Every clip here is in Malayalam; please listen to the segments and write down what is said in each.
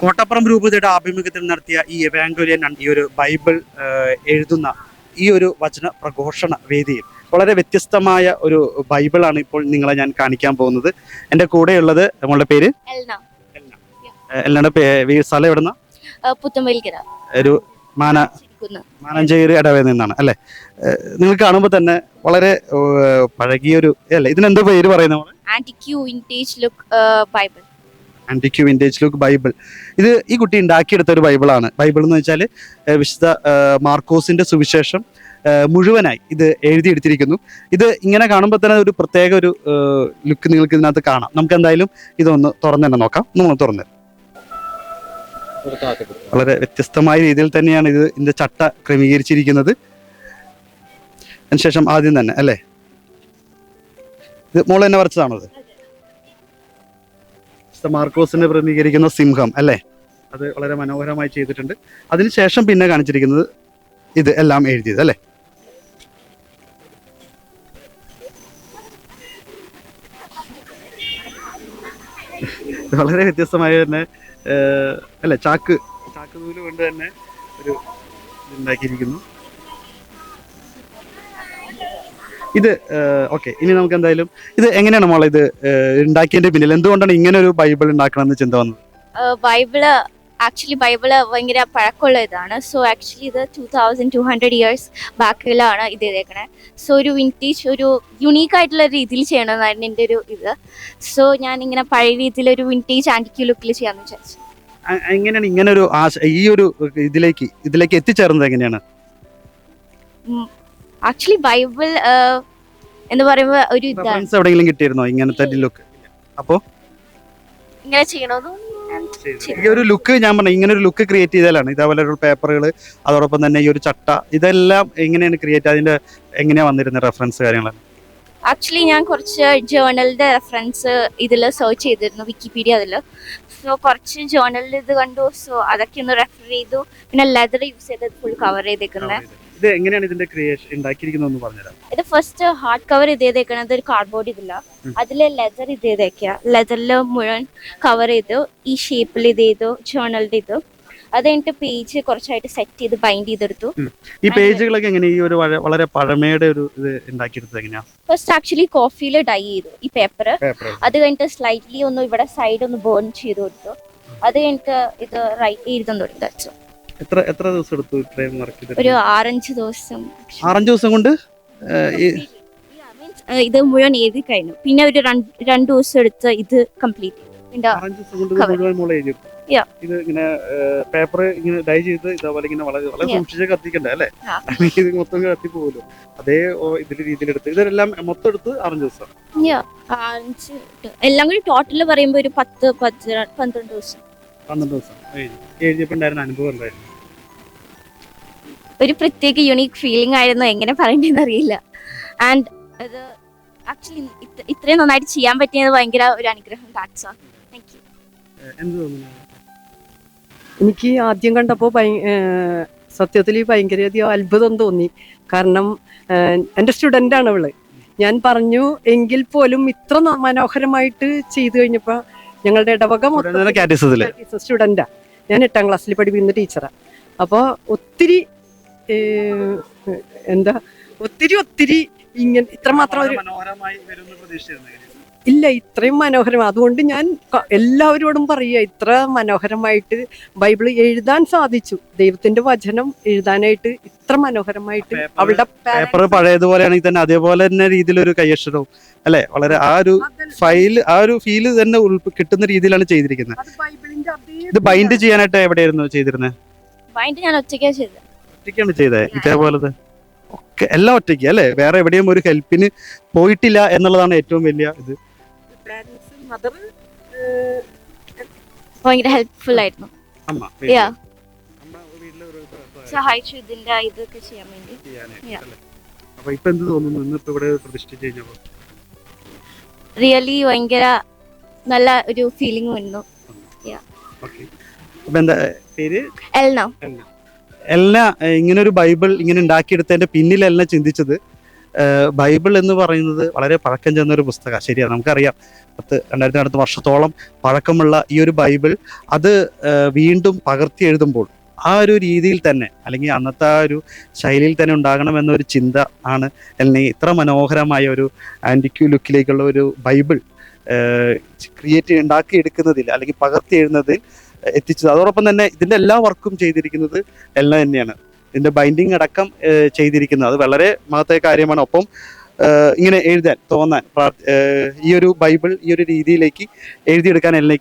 കോട്ടപ്പുറം രൂപതയുടെ ആഭിമുഖ്യത്തിൽ നടത്തിയ ഈ എവാങ്കലിയൻ ഈ ഒരു ബൈബിൾ എഴുതുന്ന ഈ ഒരു വചന പ്രഘോഷണ വേദിയിൽ വളരെ വ്യത്യസ്തമായ ഒരു ബൈബിളാണ് ഇപ്പോൾ നിങ്ങളെ ഞാൻ കാണിക്കാൻ പോകുന്നത്. എൻ്റെ കൂടെയുള്ളത് നമ്മളുടെ പേര് എൽന. എല്ലയുടെ സ്ഥലം എവിടുന്ന? പുത്തമ്പലിക്കര. ഒരു മാനഞ്ചേരി ഇടവയിൽ നിന്നാണ് അല്ലേ? നിങ്ങൾ കാണുമ്പോൾ തന്നെ വളരെ പഴകിയൊരു അല്ലേ, ഇതിനെന്താ പേര് പറയുന്നത്? Antique vintage look Bible. Antique vintage look Bible. ഇത് ഈ കുട്ടി ഉണ്ടാക്കിയെടുത്ത ഒരു ബൈബിളാണ്. ബൈബിൾ എന്ന് വെച്ചാൽ വിശുദ്ധ മാർക്കോസിന്റെ സുവിശേഷം മുഴുവനായി ഇത് എഴുതിയെടുത്തിരിക്കുന്നു. ഇത് ഇങ്ങനെ കാണുമ്പോൾ തന്നെ ഒരു പ്രത്യേക ഒരു ലുക്ക് നിങ്ങൾക്ക് ഇതിനകത്ത് കാണാം. നമുക്ക് എന്തായാലും ഇതൊന്ന് തുറന്നു തന്നെ നോക്കാം. നമ്മൾ തുറന്നു. വളരെ വ്യത്യസ്തമായ രീതിയിൽ തന്നെയാണ് ഇതിന്റെ ചട്ട ക്രമീകരിച്ചിരിക്കുന്നത്. അതിനുശേഷം ആദ്യം തന്നെ അല്ലേ, ഇത് മോള് തന്നെ വരച്ചതാണോ? ഇത് മാർക്കോസിനെ പ്രതിനിധീകരിക്കുന്ന സിംഹം അല്ലേ, അത് വളരെ മനോഹരമായി ചെയ്തിട്ടുണ്ട്. അതിനുശേഷം പിന്നെ കാണിച്ചിരിക്കുന്നത് ഇത് എല്ലാം എഴുതിയത് അല്ലേ. വളരെ വ്യത്യസ്തമായ തന്നെ അല്ലെ, ചാക്ക് നൂല് കൊണ്ട് തന്നെ ഒരു ഇതുണ്ടാക്കിയിരിക്കുന്നു. ഇത് ഓക്കെ. ഇനി നമുക്ക് എന്തായാലും ഇത് എങ്ങനെയാണ് മോളെ ഇത് ഉണ്ടാക്കിയതിന്റെ പിന്നിൽ എന്തുകൊണ്ടാണ് ഇങ്ങനെ ഒരു ബൈബിൾ ഉണ്ടാക്കണമെന്ന് ചിന്ത വന്നത്? ബൈബിള് ഭയങ്കര പഴക്കമുള്ള ഇതാണ്. സോ ആക്ച്വലി ഇത് 2200 ഇയേഴ്സ് ബാക്കിലാണ് ഇത് ചെയ്തേക്കണേ. സോ ഒരു വിൻറ്റേജ്, ഒരു യുണീക്ക് ആയിട്ടുള്ള രീതിയിൽ ചെയ്യണമെന്നായിരുന്നു എൻ്റെ ഒരു ഇത്. സോ ഞാൻ ഇങ്ങനെ പഴയ രീതിയിൽ ഒരു വിൻറ്റേജ് ആന്റിക്യൂ ലുക്കിൽ ചെയ്യാമെന്ന് വിചാരിച്ചു. എങ്ങനെയാണ് ഇങ്ങനെ ഒരു ഈ ഒരു ഇതിലേക്ക് എത്തിച്ചേർന്നത്? എങ്ങനെയാണ് ആക്ച്വലി ബൈബിൾ എന്ന് പറയുമ്പോൾ ഒരു ഇതാണ്. എവിടെയെങ്കിലും കിട്ടിയിരുന്നോ ഇങ്ങനത്തെ ലുക്ക്? അപ്പോ ഇങ്ങനെ ചെയ്യണമെന്ന് ഈ ഒരു ലുക്ക് ഞാൻ പറഞ്ഞ ഇങ്ങനെ ഒരു ലുക്ക് ക്രിയേറ്റ് ചെയ്താലാണ്. ഇതേപോലെ ഒരു പേപ്പറുകൾ, അതോടൊപ്പം തന്നെ ഈ ഒരു ചട്ട, ഇതെല്ലാം എങ്ങനെയാണ് ക്രിയേറ്റ്, അതിന്റെ എങ്ങനെയാ വന്നിരുന്ന റെഫറൻസ് കാര്യങ്ങളൊക്കെ? ആക്ച്വലി ഞാൻ കുറച്ച് ജേർണലിന്റെ റെഫറൻസ് ഇതിൽ സെർച്ച് ചെയ്തിരുന്നു, വിക്കിപീഡിയ അതിൽ. സോ കുറച്ച് ജേർണലിൽ ഇത് കണ്ടു. സോ അതൊക്കെ ഒന്ന് റെഫർ ചെയ്തു. പിന്നെ ലെതർ യൂസ് ചെയ്ത് ഫുൾ കവർ ചെയ്തേക്കുന്നത്. ഇത് എങ്ങനെയാണ് ഇതിന്റെ ക്രിയേഷൻ ഉണ്ടാക്കിയിരിക്കുന്നത് പറഞ്ഞുതരാം. ഇത് ഫസ്റ്റ് ഹാർഡ് കവർ ചെയ്തേക്കണത് ഒരു കാർഡ്ബോർഡ് ഇതില്ല, അതില് ലെതർ ഇത് ചെയ്തേക്കുക. ലെതറിൽ മുഴുവൻ കവർ ചെയ്തു, ഈ ഷേപ്പിൽ ഇത് ചെയ്തു, ജേർണലിന്റെ ഇത്. അത് കഴിഞ്ഞിട്ട് പേജ് കുറച്ചായിട്ട് സെറ്റ് ചെയ്ത് ബൈൻഡ് ചെയ്തെടുത്തു. ഈ പേജുകളൊക്കെ എങ്ങനെ ഈ ഒരു വളരെ പഴമയുടെ ഒരു ഇത് ഉണ്ടാക്കിയെടുത്തത് എങ്ങനെയാ? ഫസ്റ്റ് ആക്ച്വലി കോഫിയിൽ ഡൈ ചെയ്തു ഈ പേപ്പർ. അത് കഴിഞ്ഞിട്ട് സ്ലൈറ്റ്ലി ഒന്ന് ഇവിടെ സൈഡ് ഒന്ന് ബേൺ ചെയ്ത് കൊടുത്തു. അത് കഴിഞ്ഞിട്ട് ഇത് റൈറ്റ് എഴുതാൻ തുടങ്ങി. എത്ര ദിവസം എടുത്തു ഇത്രയും വർക്ക് ചെയ്തിട്ട്? ഒരു 6-5 ദിവസം. 6-5 ദിവസം കൊണ്ട് ഇത് മുഴുവൻ എഴുതി കഴിഞ്ഞു. പിന്നെ ഒരു 2 ദിവസം എടുത്ത് ഇത് കംപ്ലീറ്റ് ചെയ്തു. ഇത് ഇങ്ങനെ പേപ്പർ ഇങ്ങനെ ഡൈ ചെയ്ത് ഇതേപോലെ ഇങ്ങനെ വളരെ സൂക്ഷിച്ച് കത്തിക്കണ്ടേ അല്ലേ? ഇത് മൊത്തം കത്തി പോകുമല്ലോ. അതേ ഇതിന്റെ രീതിയിലെടുത്ത് ഇതെല്ലാം മൊത്തം എടുത്ത് 6 ദിവസം. എല്ലാം കൂടി ടോട്ടല് പറയുമ്പോ ഒരു 10-12 ദിവസം. 12 ദിവസം എഴുതിയപ്പോ ഉണ്ടായിരുന്ന അനുഭവം എന്തായിരുന്നു? ഒരു പ്രത്യേക യുണീക്ക് ഫീലിംഗ് ആയിരുന്നു. എങ്ങനെ പറയണ്ടെന്ന് അറിയില്ല. ആൻഡ് അത് ആക്ച്വലി ഇത്രയും നന്നായിട്ട് ചെയ്യാൻ പറ്റിയത് ഭയങ്കര ഒരു അനുഗ്രഹം. എനിക്ക് ആദ്യം കണ്ടപ്പോൾ സത്യത്തിൽ ഭയങ്കരധികം അത്ഭുതം തോന്നി. കാരണം എൻ്റെ സ്റ്റുഡൻ്റാണ് അവള്. ഞാൻ പറഞ്ഞു എങ്കിൽ പോലും ഇത്ര മനോഹരമായിട്ട് ചെയ്തു കഴിഞ്ഞപ്പോൾ ഞങ്ങളുടെ ഇടവക സ്റ്റുഡൻ്റാ. ഞാൻ 8ാം ക്ലാസ്സിൽ പഠിപ്പിക്കുന്ന ടീച്ചറാണ്. അപ്പോൾ ഒത്തിരി ഒത്തിരി ഇങ്ങനെ ഇത്രമാത്രം ഒരു ഇല്ല, ഇത്രയും മനോഹരം. അതുകൊണ്ട് ഞാൻ എല്ലാവരോടും പറയുക, ഇത്ര മനോഹരമായിട്ട് ബൈബിൾ എഴുതാൻ സാധിച്ചു. ദൈവത്തിന്റെ വചനം എഴുതാനായിട്ട് ഇത്ര മനോഹരമായിട്ട് അവളുടെ പേപ്പർ പഴയതുപോലെയാണെങ്കിൽ തന്നെ അതേപോലെ തന്നെ രീതിയിലൊരു കൈയക്ഷരവും അല്ലെ, വളരെ ആ ഒരു ഫൈൽ, ആ ഒരു ഫീല് തന്നെ കിട്ടുന്ന രീതിയിലാണ് ചെയ്തിരിക്കുന്നത്. ഇത് ബൈൻഡ് ചെയ്യാനായിട്ട് എവിടെയായിരുന്നു ചെയ്തിരുന്നത്? ഞാൻ ഒറ്റയ്ക്കാണ് ചെയ്തത്. ഇതേപോലത്തെ ഒക്കെ എല്ലാം ഒറ്റയ്ക്ക് അല്ലെ, വേറെ എവിടെയും ഒരു ഹെൽപ്പിന് പോയിട്ടില്ല എന്നുള്ളതാണ് ഏറ്റവും വലിയ ഇത്. ഭയങ്കര ഹെൽപ്ഫുൾ ആയിരുന്നു. സഹായിച്ചു ഇതിന്റെ ഇതൊക്കെ ചെയ്യാൻ വേണ്ടി. അപ്പൊ ഇപ്പൊ എന്ത് തോന്നുന്നു ഇന്നിപ്പോ ഇവിടെ പ്രതിഷ്ഠിച്ച് കഴിഞ്ഞപ്പോ? റിയലി ഭയങ്കര നല്ല ഒരു ഫീലിംഗ് വന്നു. എന്താ പേര്? എൽന. എല്ലാം ഇങ്ങനെ ഒരു ബൈബിൾ ഇങ്ങനെ ഉണ്ടാക്കിയെടുത്തതിന്റെ പിന്നിൽ എല്ലാം ചിന്തിച്ചത് ബൈബിൾ എന്ന് പറയുന്നത് വളരെ പഴക്കം ചെന്ന ഒരു പുസ്തകമാണ്. ശരിയാണ്, നമുക്കറിയാം 2000 അടുത്ത വർഷത്തോളം പഴക്കമുള്ള ഈ ഒരു ബൈബിൾ അത് വീണ്ടും പകർത്തി എഴുതുമ്പോൾ ആ ഒരു രീതിയിൽ തന്നെ, അല്ലെങ്കിൽ അന്നത്തെ ആ ഒരു ശൈലിയിൽ തന്നെ ഉണ്ടാകണമെന്നൊരു ചിന്ത ആണ് അല്ലെങ്കിൽ ഇത്ര മനോഹരമായ ഒരു ആൻറ്റിക്യൂ ലുക്കിലേക്കുള്ള ഒരു ബൈബിൾ ഉണ്ടാക്കിയെടുക്കുന്നതിൽ അല്ലെങ്കിൽ പകർത്തി എഴുതുന്നതിൽ എത്തിച്ചത്. അതോടൊപ്പം തന്നെ ഇതിൻ്റെ എല്ലാ വർക്കും ചെയ്തിരിക്കുന്നത് എല്ലാം തന്നെയാണ്. ഇതിൻ്റെ ബൈൻഡിങ് അടക്കം ചെയ്തിരിക്കുന്നത് അത് വളരെ മഹത്തായ കാര്യമാണ്. ഒപ്പം ഇങ്ങനെ എഴുതാൻ തോന്നാൻ ഈ ഒരു ബൈബിൾ ഈ ഒരു രീതിയിലേക്ക് എഴുതിയെടുക്കാൻ എല്ലാം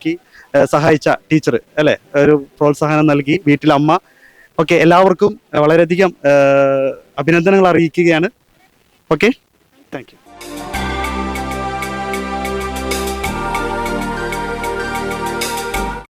സഹായിച്ച ടീച്ചർ അല്ലേ, ഒരു പ്രോത്സാഹനം നൽകി വീട്ടിലമ്മ, ഓക്കെ, എല്ലാവർക്കും വളരെയധികം അഭിനന്ദനങ്ങൾ അറിയിക്കുകയാണ്. Okay, thank you.